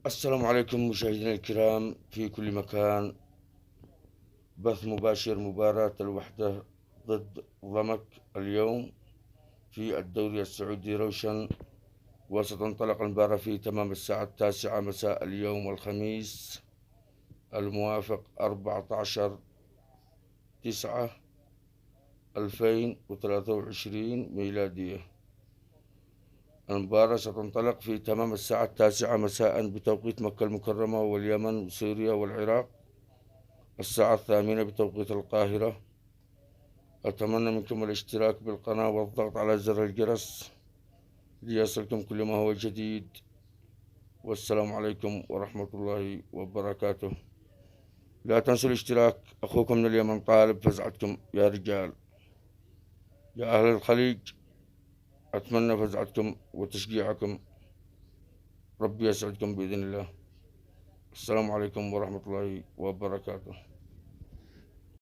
السلام عليكم مشاهدينا الكرام في كل مكان. بث مباشر مباراة الوحدة ضد ضمك اليوم في الدوري السعودي روشن، وستنطلق المباراة في تمام الساعة 9 مساء اليوم الخميس الموافق 14/9/2023 ميلادية. المباراة ستنطلق في تمام الساعة 9 مساء بتوقيت مكة المكرمة واليمن وسوريا والعراق، الساعة 8 بتوقيت القاهرة. أتمنى منكم الاشتراك بالقناة والضغط على زر الجرس ليصلكم كل ما هو جديد، والسلام عليكم ورحمة الله وبركاته. لا تنسوا الاشتراك، أخوكم من اليمن طالب فزعتكم يا رجال. يا أهل الخليج أتمنى فزعتكم وتشجيعكم، ربي يسعدكم بإذن الله. السلام عليكم ورحمة الله وبركاته.